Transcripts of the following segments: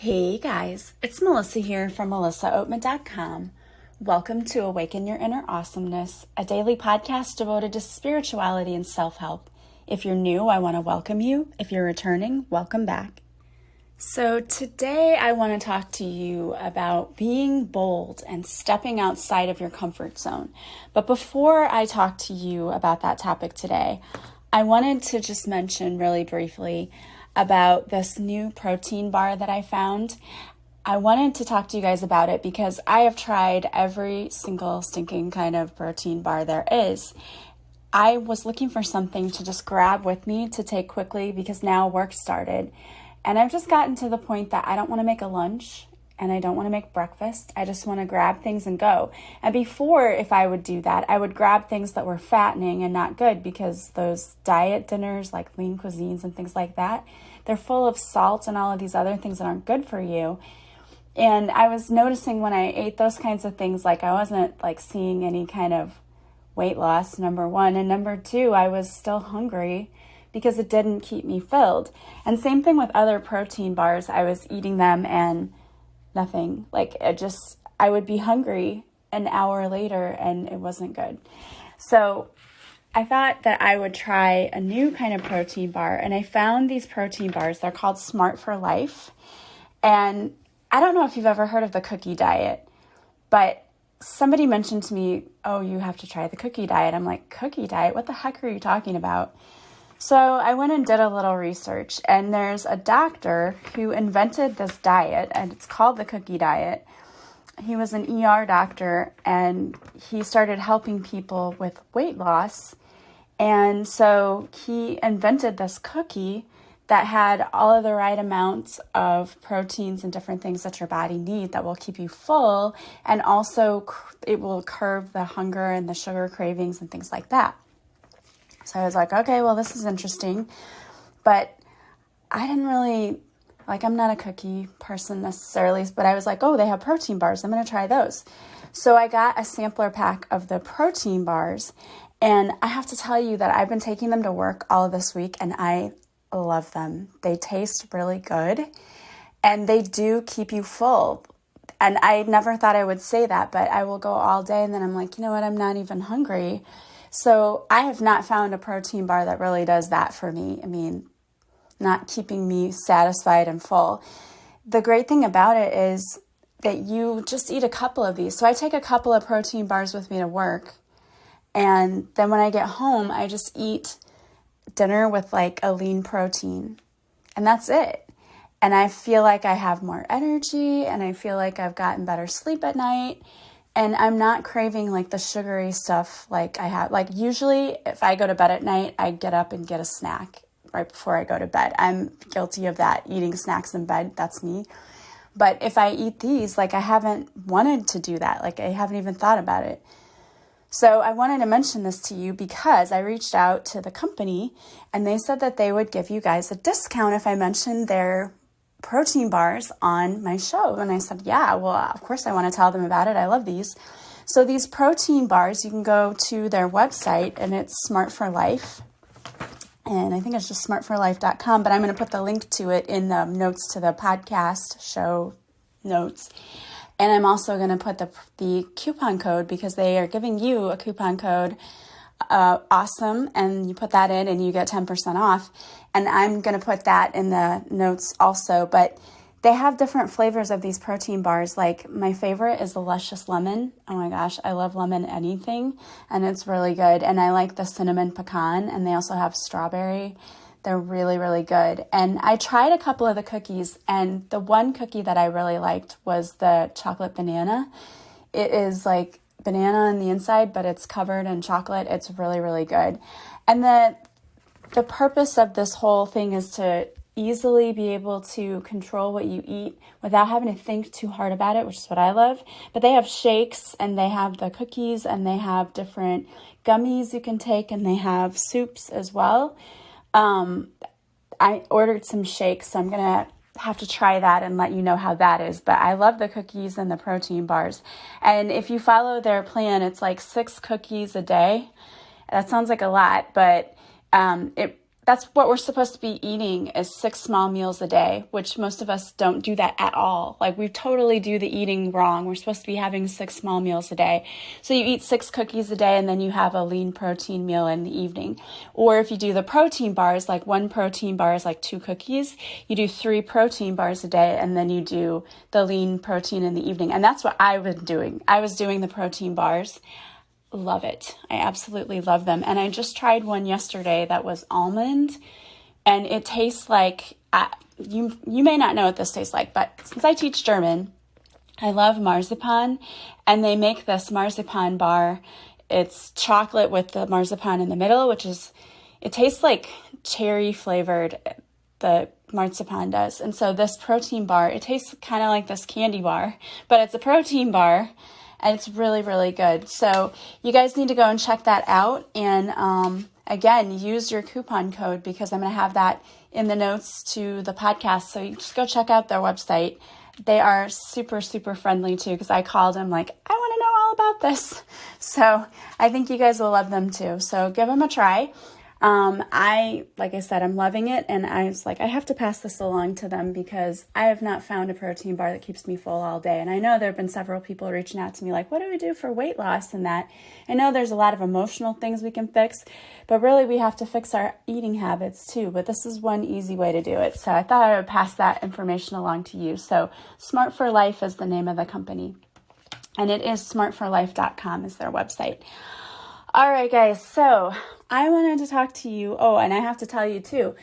Hey guys, it's Melissa here from melissaoatman.com. Welcome to Awaken Your Inner Awesomeness, a daily podcast devoted to spirituality and self-help. If you're new, I want to welcome you. If you're returning, welcome back. So today I want to talk to you about being bold and stepping outside of your comfort zone. But before I talk to you about that topic today, I wanted to just mention really briefly about this new protein bar that I found. I wanted to talk to you guys about it because I have tried every single stinking kind of protein bar there is. I was looking for something to just grab with me to take quickly because now work started. And I've just gotten to the point that I don't want to make a lunch and I don't want to make breakfast. I just want to grab things and go. And before, if I would do that, I would grab things that were fattening and not good because those diet dinners like lean cuisines and things like that, they're full of salt and all of these other things that aren't good for you. And I was noticing when I ate those kinds of things, like I wasn't like seeing any kind of weight loss, number one. And number two, I was still hungry because it didn't keep me filled. And same thing with other protein bars. I was eating them and nothing. I would be hungry an hour later and it wasn't good. So I thought that I would try a new kind of protein bar, and I found these protein bars. They're called Smart for Life. And I don't know if you've ever heard of the cookie diet, but somebody mentioned to me, oh, you have to try the cookie diet. I'm like, cookie diet? What the heck are you talking about? So I went and did a little research, and there's a doctor who invented this diet, and it's called the cookie diet. He was an ER doctor, and he started helping people with weight loss. And so he invented this cookie that had all of the right amounts of proteins and different things that your body needs that will keep you full, and also it will curb the hunger and the sugar cravings and things like that. So I was like, okay, well, this is interesting, but I didn't really, I'm not a cookie person necessarily, but I was like, oh, they have protein bars. I'm going to try those. So I got a sampler pack of the protein bars, and I have to tell you that I've been taking them to work all of this week, and I love them. They taste really good, and they do keep you full. And I never thought I would say that, but I will go all day, and then I'm like, you know what, I'm not even hungry. So I have not found a protein bar that really does that for me. I mean, not keeping me satisfied and full. The great thing about it is that you just eat a couple of these. So I take a couple of protein bars with me to work. And then when I get home, I just eat dinner with like a lean protein. And that's it. And I feel like I have more energy, and I feel like I've gotten better sleep at night. And I'm not craving like the sugary stuff like I have. Like usually if I go to bed at night, I get up and get a snack right before I go to bed. I'm guilty of that, eating snacks in bed. That's me. But if I eat these, I haven't wanted to do that. I haven't even thought about it. So I wanted to mention this to you because I reached out to the company and they said that they would give you guys a discount if I mentioned their protein bars on my show. And I said, yeah, well, of course I want to tell them about it. I love these. So these protein bars, you can go to their website, and it's Smart for Life. And I think it's just smartforlife.com, but I'm going to put the link to it in the notes to the podcast show notes. And I'm also going to put the coupon code, because they are giving you a coupon code, awesome, and you put that in and you get 10% off. And I'm going to put that in the notes also. But they have different flavors of these protein bars. Like my favorite is the Luscious Lemon. Oh my gosh, I love lemon anything, and it's really good. And I like the cinnamon pecan, and they also have strawberry. They're really, really good. And I tried a couple of the cookies, and the one cookie that I really liked was the chocolate banana. It is like banana on the inside, but it's covered in chocolate. It's really, really good. And the purpose of this whole thing is to easily be able to control what you eat without having to think too hard about it, which is what I love. But they have shakes, and they have the cookies, and they have different gummies you can take, and they have soups as well. I ordered some shakes, so I'm going to have to try that and let you know how that is. But I love the cookies and the protein bars. And if you follow their plan, it's like 6 cookies a day. That sounds like a lot, but that's that's what we're supposed to be eating is 6 small meals a day, which most of us don't do that at all. Like we totally do the eating wrong. We're supposed to be having 6 small meals a day. So you eat 6 cookies a day and then you have a lean protein meal in the evening. Or if you do the protein bars, like 1 protein bar is like 2 cookies, you do 3 protein bars a day and then you do the lean protein in the evening. And that's what I was doing. I was doing the protein bars. Love it. I absolutely love them. And I just tried one yesterday that was almond, and it tastes like, you may not know what this tastes like, but since I teach German, I love marzipan, and they make this marzipan bar. It's chocolate with the marzipan in the middle, it tastes like cherry flavored, the marzipan does. And so this protein bar, it tastes kind of like this candy bar, but it's a protein bar. And it's really, really good. So you guys need to go and check that out. And again, use your coupon code because I'm going to have that in the notes to the podcast. So you just go check out their website. They are super, super friendly too because I called them like, I want to know all about this. So I think you guys will love them too. So give them a try. Like I said, I'm loving it. And I was like, I have to pass this along to them because I have not found a protein bar that keeps me full all day. And I know there have been several people reaching out to me like, what do we do for weight loss and that? I know there's a lot of emotional things we can fix, but really we have to fix our eating habits too. But this is one easy way to do it. So I thought I would pass that information along to you. So Smart for Life is the name of the company. And it is smartforlife.com is their website. All right, guys, so I wanted to talk to you. Oh, and I have to tell you too,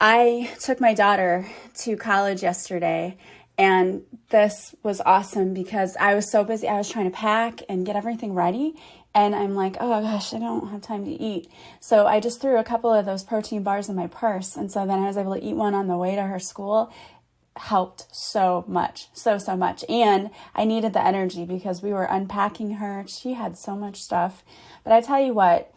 I took my daughter to college yesterday, and this was awesome because I was so busy. I was trying to pack and get everything ready, and I'm like, oh gosh, I don't have time to eat. So I just threw a couple of those protein bars in my purse, and so then I was able to eat one on the way to her school. Helped so much, so much. And I needed the energy because we were unpacking her. She had so much stuff. But I tell you what,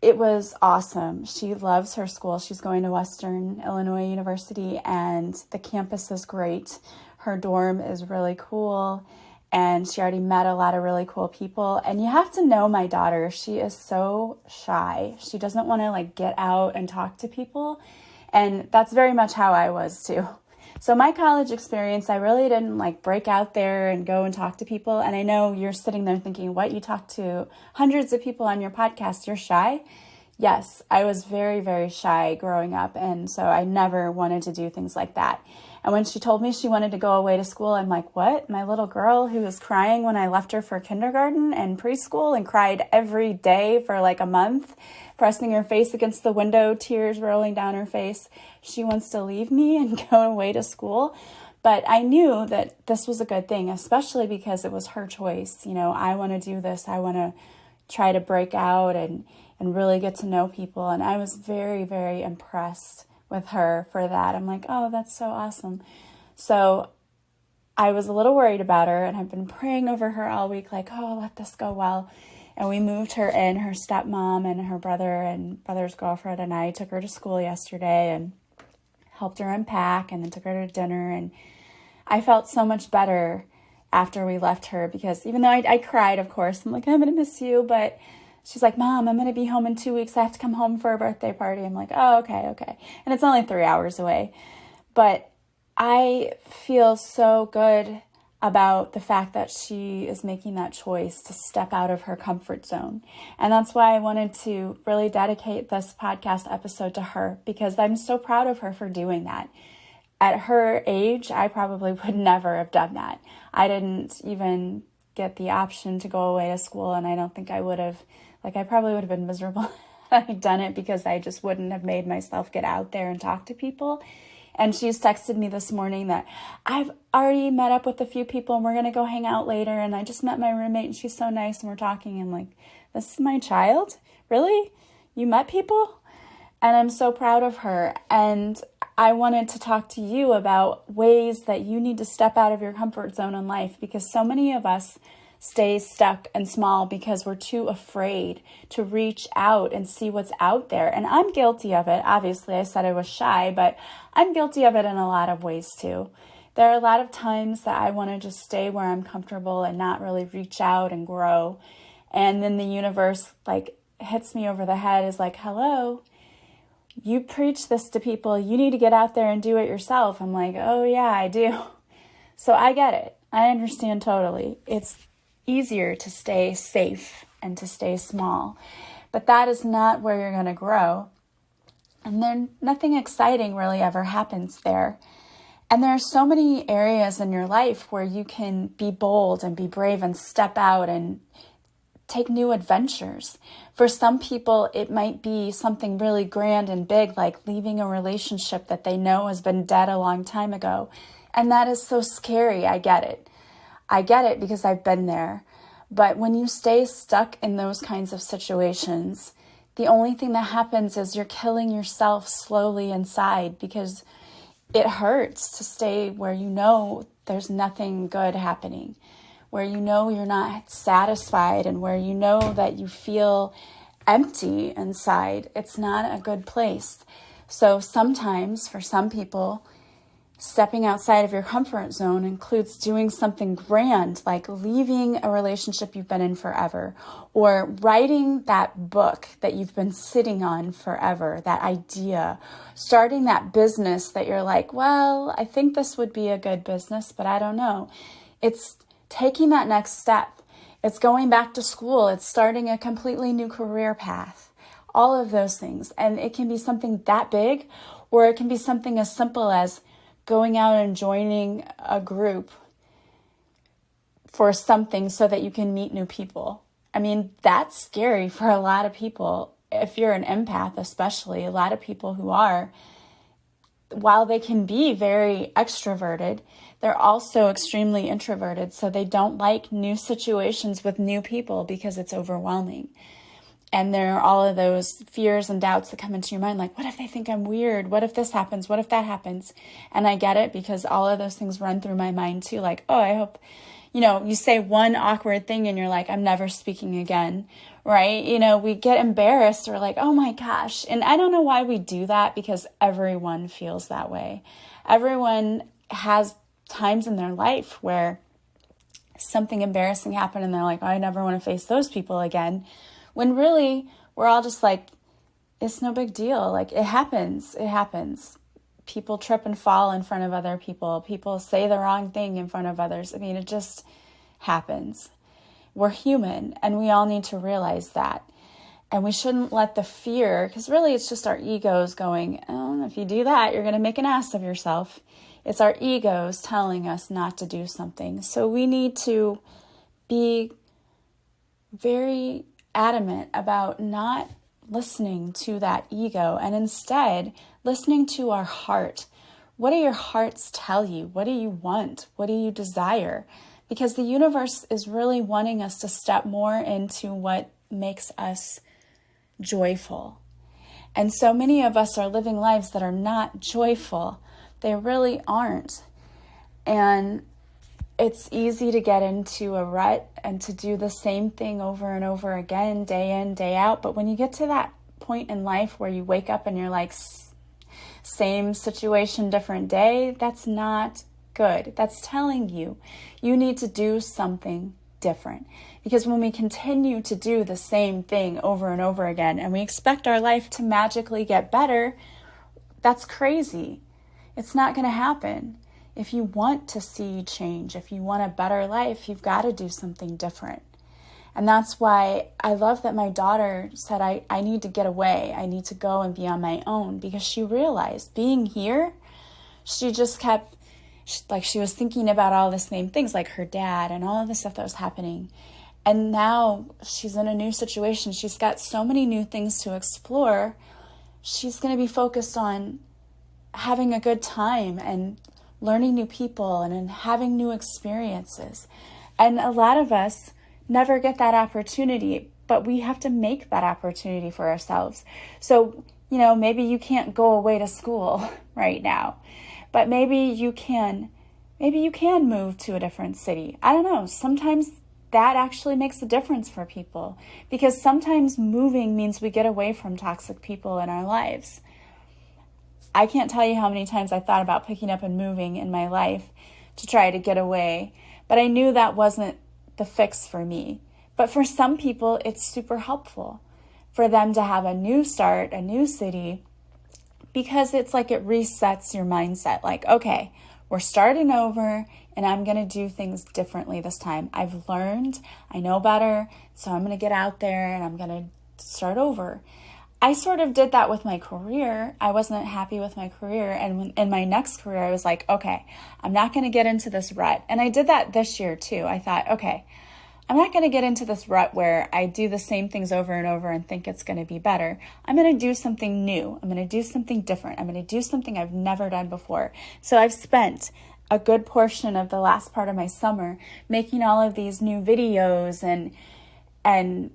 it was awesome. She loves her school. She's going to Western Illinois University and the campus is great. Her dorm is really cool and she already met a lot of really cool people. And you have to know my daughter. She is so shy. She doesn't want to like get out and talk to people. And that's very much how I was too. So my college experience, I really didn't like break out there and go and talk to people. And I know you're sitting there thinking, what, you talk to hundreds of people on your podcast, you're shy? Yes, I was very, very shy growing up. And so I never wanted to do things like that. And when she told me she wanted to go away to school, I'm like, what? My little girl who was crying when I left her for kindergarten and preschool and cried every day for like a month, pressing her face against the window, tears rolling down her face. She wants to leave me and go away to school. But I knew that this was a good thing, especially because it was her choice. You know, I want to do this. I want to try to break out and really get to know people. And I was very, very impressed with her for that. I'm like, oh, that's so awesome. So I was a little worried about her and I've been praying over her all week, like, oh, let this go well. And we moved her in. Her stepmom and her brother and brother's girlfriend and I took her to school yesterday and helped her unpack and then took her to dinner. And I felt so much better after we left her because even though I cried, of course, I'm like, I'm going to miss you. But she's like, Mom, I'm going to be home in 2 weeks. I have to come home for a birthday party. I'm like, oh, okay. And it's only 3 hours away. But I feel so good about the fact that she is making that choice to step out of her comfort zone. And that's why I wanted to really dedicate this podcast episode to her because I'm so proud of her for doing that. At her age, I probably would never have done that. I didn't even get the option to go away to school, and I don't think I would have, I probably would have been miserable had I done it because I just wouldn't have made myself get out there and talk to people. And she's texted me this morning that I've already met up with a few people and we're going to go hang out later. And I just met my roommate and she's so nice and we're talking. I'm like, this is my child? Really? You met people? And I'm so proud of her. And I wanted to talk to you about ways that you need to step out of your comfort zone in life because so many of us stay stuck and small because we're too afraid to reach out and see what's out there. And I'm guilty of it. Obviously, I said I was shy, but I'm guilty of it in a lot of ways too. There are a lot of times that I want to just stay where I'm comfortable and not really reach out and grow. And then the universe hits me over the head is like, hello, you preach this to people. You need to get out there and do it yourself. I'm like, oh yeah, I do. So I get it. I understand totally. It's easier to stay safe and to stay small, but that is not where you're going to grow. And then nothing exciting really ever happens there. And there are so many areas in your life where you can be bold and be brave and step out and take new adventures. For some people, it might be something really grand and big, like leaving a relationship that they know has been dead a long time ago. And that is so scary. I get it. I get it because I've been there. But when you stay stuck in those kinds of situations, the only thing that happens is you're killing yourself slowly inside, because it hurts to stay where you know there's nothing good happening, where you know you're not satisfied, and where you know that you feel empty inside. It's not a good place. So sometimes, for some people, stepping outside of your comfort zone includes doing something grand, like leaving a relationship you've been in forever, or writing that book that you've been sitting on forever, that idea, starting that business that you're like, well, I think this would be a good business, but I don't know. It's taking that next step. It's going back to school. It's starting a completely new career path, all of those things. And it can be something that big, or it can be something as simple as going out and joining a group for something so that you can meet new people. I mean, that's scary for a lot of people. If you're an empath, especially, a lot of people who are, while they can be very extroverted, they're also extremely introverted. So they don't like new situations with new people because it's overwhelming. And there are all of those fears and doubts that come into your mind, like, what if they think I'm weird? What if this happens? What if that happens? And I get it, because all of those things run through my mind too. Like, oh, I hope, you say one awkward thing and you're like, I'm never speaking again, right? We get embarrassed. We're like, oh my gosh. And I don't know why we do that, because everyone feels that way. Everyone has times in their life where something embarrassing happened and they're like, oh, I never want to face those people again. When really, we're all just like, it's no big deal. Like, it happens. It happens. People trip and fall in front of other people. People say the wrong thing in front of others. I mean, it just happens. We're human, and we all need to realize that. And we shouldn't let the fear, because really it's just our egos going, oh, if you do that, you're going to make an ass of yourself. It's our egos telling us not to do something. So we need to be very adamant about not listening to that ego, and instead listening to our heart. What do your hearts tell you? What do you want? What do you desire? Because the universe is really wanting us to step more into what makes us joyful. And so many of us are living lives that are not joyful. They really aren't. And it's easy to get into a rut and to do the same thing over and over again, day in, day out. But when you get to that point in life where you wake up and you're like, same situation, different day, that's not good. That's telling you need to do something different. Because when we continue to do the same thing over and over again, and we expect our life to magically get better, that's crazy. It's not going to happen. If you want to see change, if you want a better life, you've got to do something different. And that's why I love that my daughter said, I need to get away. I need to go and be on my own, because she realized being here, she just kept, she was thinking about all the same things, like her dad and all of the stuff that was happening. And now she's in a new situation. She's got so many new things to explore. She's going to be focused on having a good time and learning new people and having new experiences. And a lot of us never get that opportunity, but we have to make that opportunity for ourselves. So, maybe you can't go away to school right now, but maybe you can move to a different city. I don't know. Sometimes that actually makes a difference for people, because sometimes moving means we get away from toxic people in our lives. I can't tell you how many times I thought about picking up and moving in my life to try to get away, but I knew that wasn't the fix for me. But for some people, it's super helpful for them to have a new start, a new city, because it's like it resets your mindset. Like, okay, we're starting over and I'm going to do things differently this time. I've learned, I know better, so I'm going to get out there and I'm going to start over. I sort of did that with my career. I wasn't happy with my career. And in my next career, I was like, okay, I'm not going to get into this rut. And I did that this year too. I thought, okay, I'm not going to get into this rut where I do the same things over and over and think it's going to be better. I'm going to do something new. I'm going to do something different. I'm going to do something I've never done before. So I've spent a good portion of the last part of my summer making all of these new videos and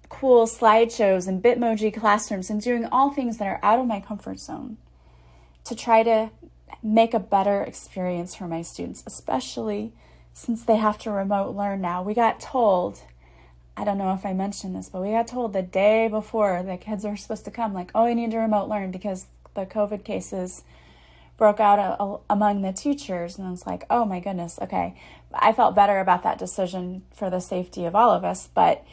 cool slideshows and Bitmoji classrooms and doing all things that are out of my comfort zone to try to make a better experience for my students, especially since they have to remote learn now. We got told, I don't know if I mentioned this, but we got told the day before the kids are supposed to come, like, oh, you need to remote learn because the COVID cases broke out among the teachers. And I was like, oh my goodness, okay. I felt better about that decision for the safety of all of us, but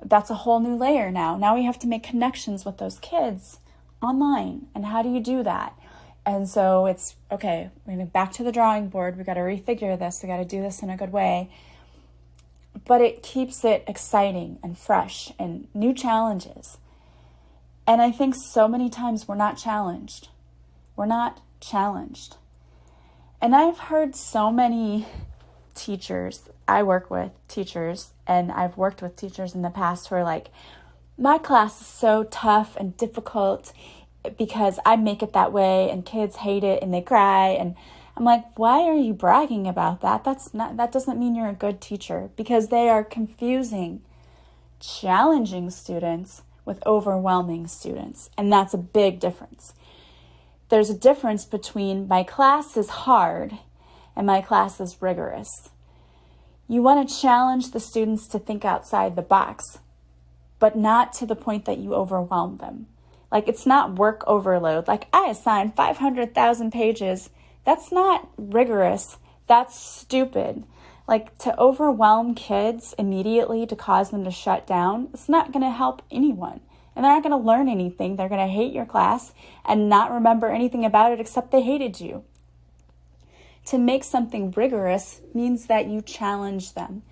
that's a whole new layer now. Now we have to make connections with those kids online. And how do you do that? And so it's, okay, we're going back to the drawing board. We got to refigure this. We got to do this in a good way. But it keeps it exciting and fresh and new challenges. And I think so many times we're not challenged. We're not challenged. And I've heard so many teachers, I work with teachers, and I've worked with teachers in the past who are like, my class is so tough and difficult because I make it that way and kids hate it and they cry. And I'm like, why are you bragging about that? That doesn't mean you're a good teacher, because they are confusing challenging students with overwhelming students. And that's a big difference. There's a difference between my class is hard and my class is rigorous. You want to challenge the students to think outside the box, but not to the point that you overwhelm them. Like, it's not work overload. Like, I assigned 500,000 pages. That's not rigorous. That's stupid. Like, to overwhelm kids immediately to cause them to shut down, it's not going to help anyone. And they're not going to learn anything. They're going to hate your class and not remember anything about it except they hated you. To make something rigorous means that you challenge them.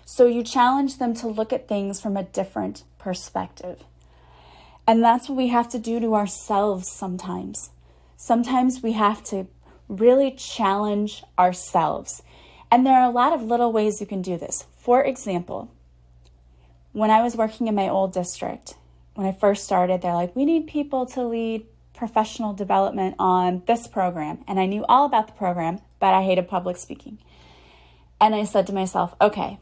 So you challenge them to look at things from a different perspective. And that's what we have to do to ourselves sometimes. Sometimes we have to really challenge ourselves. And there are a lot of little ways you can do this. For example, when I was working in my old district, when I first started, they're like, we need people to lead professional development on this program. And I knew all about the program, but I hated public speaking. And I said to myself, okay,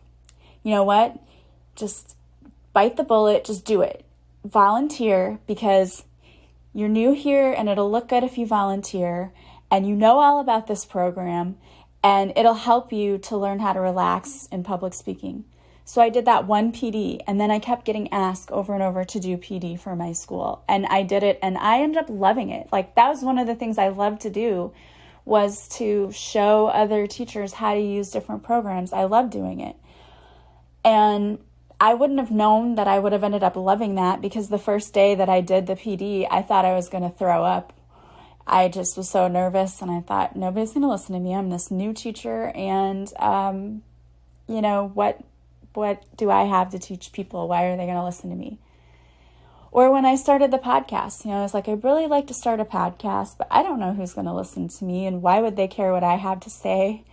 you know what? Just bite the bullet, just do it. Volunteer, because you're new here and it'll look good if you volunteer and you know all about this program and it'll help you to learn how to relax in public speaking. So I did that one PD, and then I kept getting asked over and over to do PD for my school. And I did it, and I ended up loving it. Like, that was one of the things I loved to do, was to show other teachers how to use different programs. I loved doing it. And I wouldn't have known that I would have ended up loving that, because the first day that I did the PD, I thought I was going to throw up. I just was so nervous, and I thought, nobody's going to listen to me. I'm this new teacher, and, you know, what do I have to teach people? Why are they going to listen to me? Or when I started the podcast, I was like, I'd really like to start a podcast, but I don't know who's going to listen to me, and why would they care what I have to say?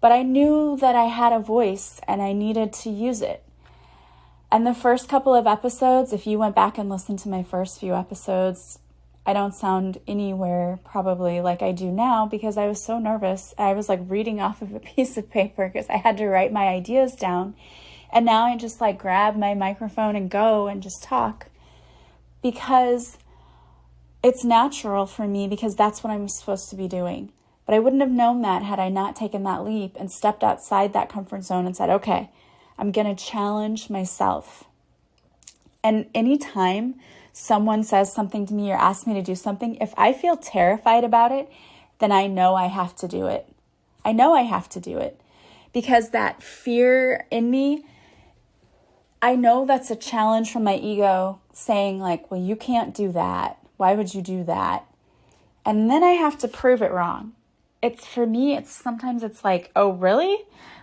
But I knew that I had a voice and I needed to use it. And the first couple of episodes, if you went back and listened to my first few episodes, I don't sound anywhere probably like I do now, because I was so nervous. I was like reading off of a piece of paper because I had to write my ideas down. And now I just like grab my microphone and go and just talk, because it's natural for me, because that's what I'm supposed to be doing. But I wouldn't have known that had I not taken that leap and stepped outside that comfort zone and said, okay, I'm going to challenge myself. And anytime someone says something to me or asks me to do something, if I feel terrified about it, then I know I have to do it. I know I have to do it, because that fear in me, I know that's a challenge from my ego saying like, well, you can't do that. Why would you do that? And then I have to prove it wrong. For me, sometimes it's like, oh, really?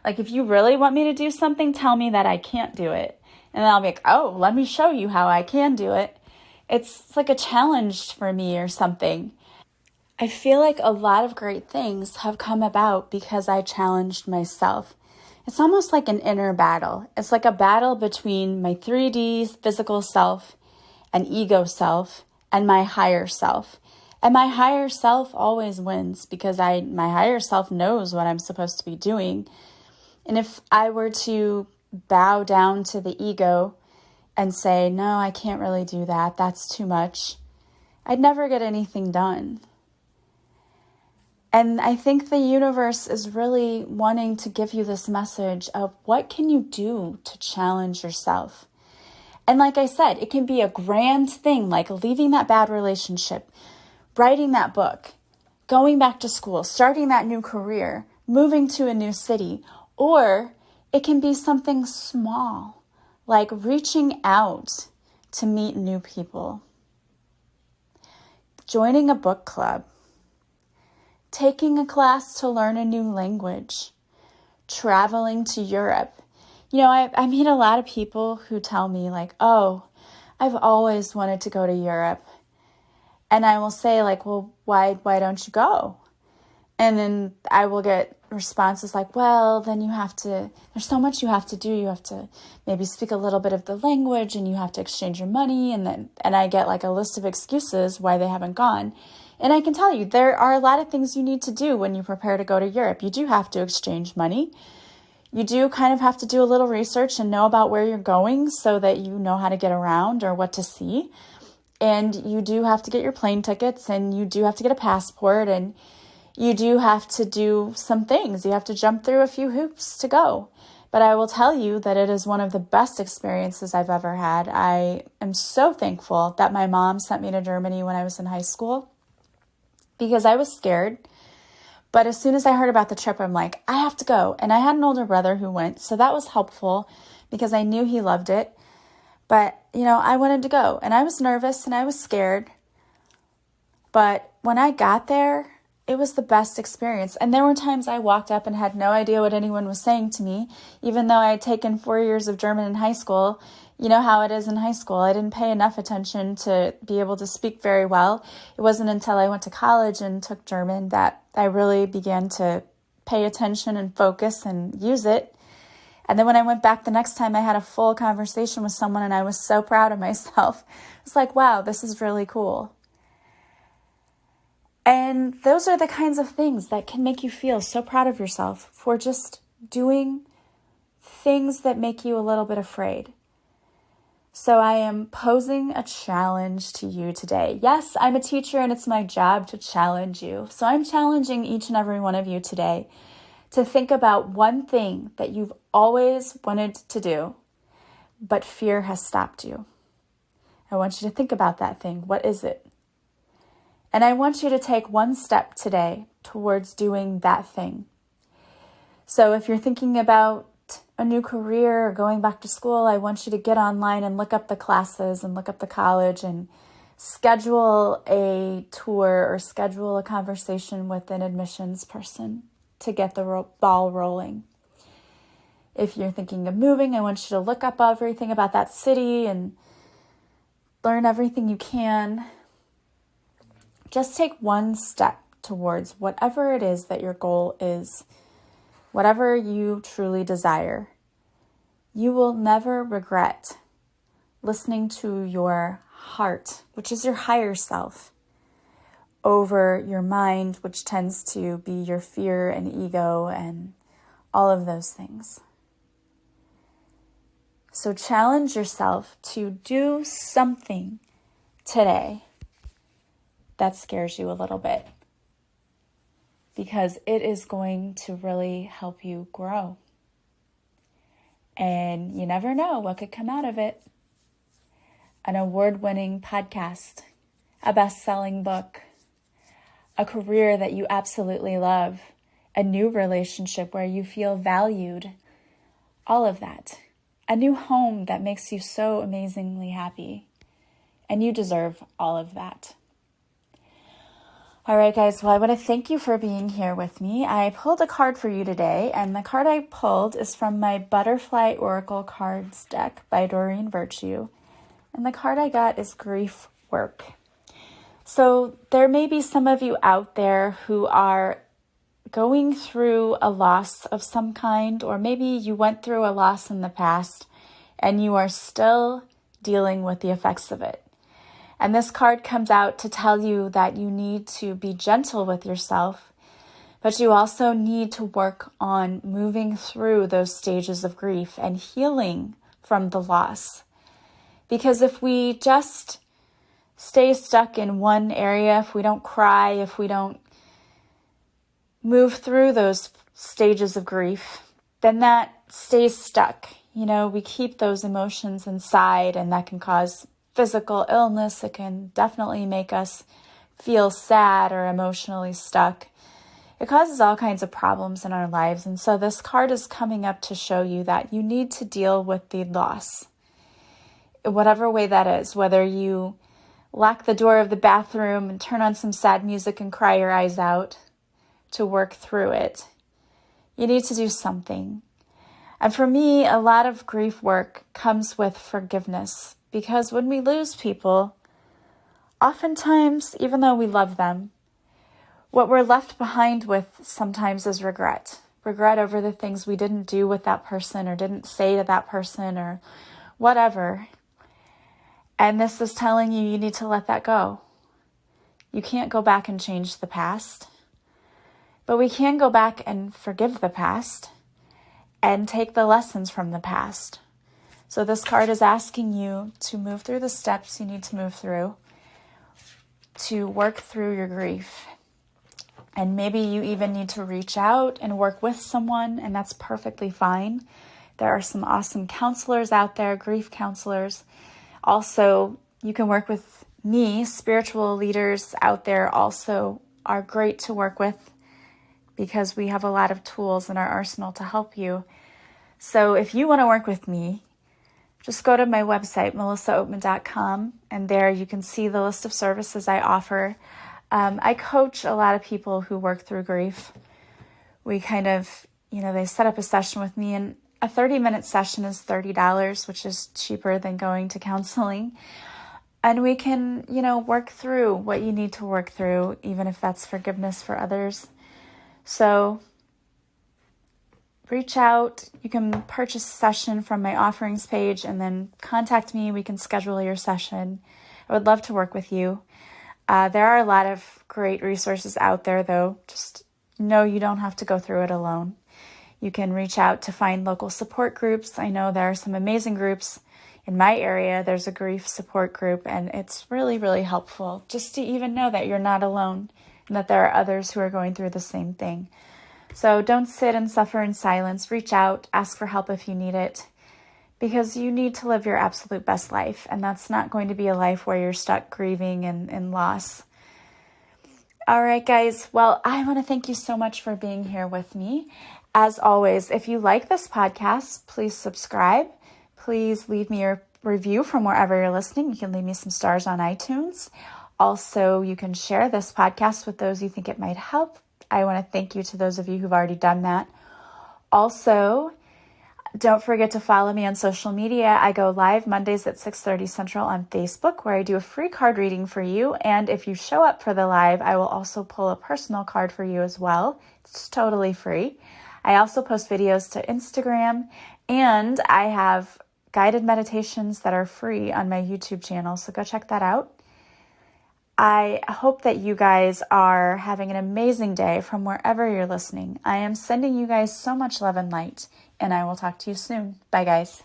Like, if you really want me to do something, tell me that I can't do it. And then I'll be like, oh, let me show you how I can do it. It's like a challenge for me or something. I feel like a lot of great things have come about because I challenged myself. It's almost like an inner battle. It's like a battle between my 3D physical self and ego self and my higher self. And my higher self always wins because my higher self knows what I'm supposed to be doing. And if I were to bow down to the ego and say, no, I can't really do that, that's too much, I'd never get anything done. And I think the universe is really wanting to give you this message of what can you do to challenge yourself. And like I said, it can be a grand thing, like leaving that bad relationship, writing that book, going back to school, starting that new career, moving to a new city, or it can be something small, like reaching out to meet new people, joining a book club, taking a class to learn a new language, traveling to Europe. You know, I meet a lot of people who tell me like, oh, I've always wanted to go to Europe. And I will say like, well, why don't you go? And then I will get responses like, well, then there's so much you have to do. You have to maybe speak a little bit of the language and you have to exchange your money. And I get like a list of excuses why they haven't gone. And I can tell you, there are a lot of things you need to do when you prepare to go to Europe. You do have to exchange money. You do kind of have to do a little research and know about where you're going so that you know how to get around or what to see. And you do have to get your plane tickets and you do have to get a passport and you do have to do some things. You have to jump through a few hoops to go. But I will tell you that it is one of the best experiences I've ever had. I am so thankful that my mom sent me to Germany when I was in high school because I was scared. But as soon as I heard about the trip, I'm like, I have to go. And I had an older brother who went, so that was helpful because I knew he loved it. But, I wanted to go and I was nervous and I was scared. But when I got there, it was the best experience. And there were times I walked up and had no idea what anyone was saying to me, even though I had taken 4 years of German in high school. You know how it is in high school. I didn't pay enough attention to be able to speak very well. It wasn't until I went to college and took German that I really began to pay attention and focus and use it. And then when I went back the next time, I had a full conversation with someone and I was so proud of myself. It's like, wow, this is really cool. And those are the kinds of things that can make you feel so proud of yourself for just doing things that make you a little bit afraid. So I am posing a challenge to you today. Yes, I'm a teacher and it's my job to challenge you. So I'm challenging each and every one of you today to think about one thing that you've always wanted to do, but fear has stopped you. I want you to think about that thing. What is it? And I want you to take one step today towards doing that thing. So if you're thinking about a new career or going back to school, I want you to get online and look up the classes and look up the college and schedule a tour or schedule a conversation with an admissions person to get the ball rolling. If you're thinking of moving, I want you to look up everything about that city and learn everything you can. Just take one step towards whatever it is that your goal is, whatever you truly desire. You will never regret listening to your heart, which is your higher self, over your mind, which tends to be your fear and ego and all of those things. So challenge yourself to do something today that scares you a little bit, because it is going to really help you grow. And you never know what could come out of it. An award-winning podcast, a best-selling book, a career that you absolutely love, a new relationship where you feel valued, all of that. A new home that makes you so amazingly happy. And you deserve all of that. All right, guys. Well, I want to thank you for being here with me. I pulled a card for you today, and the card I pulled is from my Butterfly Oracle Cards deck by Doreen Virtue. And the card I got is Grief Work. So there may be some of you out there who are going through a loss of some kind, or maybe you went through a loss in the past and you are still dealing with the effects of it. And this card comes out to tell you that you need to be gentle with yourself, but you also need to work on moving through those stages of grief and healing from the loss. Because if we just stay stuck in one area, if we don't cry, if we don't move through those stages of grief, then that stays stuck. We keep those emotions inside, and that can cause physical illness. It can definitely make us feel sad or emotionally stuck. It causes all kinds of problems in our lives. And so this card is coming up to show you that you need to deal with the loss, whatever way that is, whether you lock the door of the bathroom and turn on some sad music and cry your eyes out to work through it. You need to do something. And for me, a lot of grief work comes with forgiveness. Because when we lose people, oftentimes, even though we love them, what we're left behind with sometimes is regret. Regret over the things we didn't do with that person or didn't say to that person or whatever. And this is telling you need to let that go. You can't go back and change the past, but we can go back and forgive the past and take the lessons from the past. So this card is asking you to move through the steps you need to move through to work through your grief. And maybe you even need to reach out and work with someone, and that's perfectly fine. There are some awesome counselors out there, grief counselors. Also, you can work with me. Spiritual leaders out there also are great to work with because we have a lot of tools in our arsenal to help you. So if you want to work with me, just go to my website, melissaoatman.com, and there you can see the list of services I offer. I coach a lot of people who work through grief. We kind of, they set up a session with me, and a 30-minute session is $30, which is cheaper than going to counseling. And we can, work through what you need to work through, even if that's forgiveness for others. So reach out. You can purchase a session from my offerings page and then contact me. We can schedule your session. I would love to work with you. There are a lot of great resources out there, though. Just know you don't have to go through it alone. You can reach out to find local support groups. I know there are some amazing groups in my area. There's a grief support group, and it's really, really helpful just to even know that you're not alone and that there are others who are going through the same thing. So don't sit and suffer in silence. Reach out, ask for help if you need it, because you need to live your absolute best life, and that's not going to be a life where you're stuck grieving and loss. All right, guys. Well, I want to thank you so much for being here with me. As always, if you like this podcast, please subscribe. Please leave me a review from wherever you're listening. You can leave me some stars on iTunes. Also, you can share this podcast with those you think it might help. I want to thank you to those of you who've already done that. Also, don't forget to follow me on social media. I go live Mondays at 6:30 Central on Facebook, where I do a free card reading for you. And if you show up for the live, I will also pull a personal card for you as well. It's totally free. I also post videos to Instagram, and I have guided meditations that are free on my YouTube channel. So go check that out. I hope that you guys are having an amazing day from wherever you're listening. I am sending you guys so much love and light, and I will talk to you soon. Bye, guys.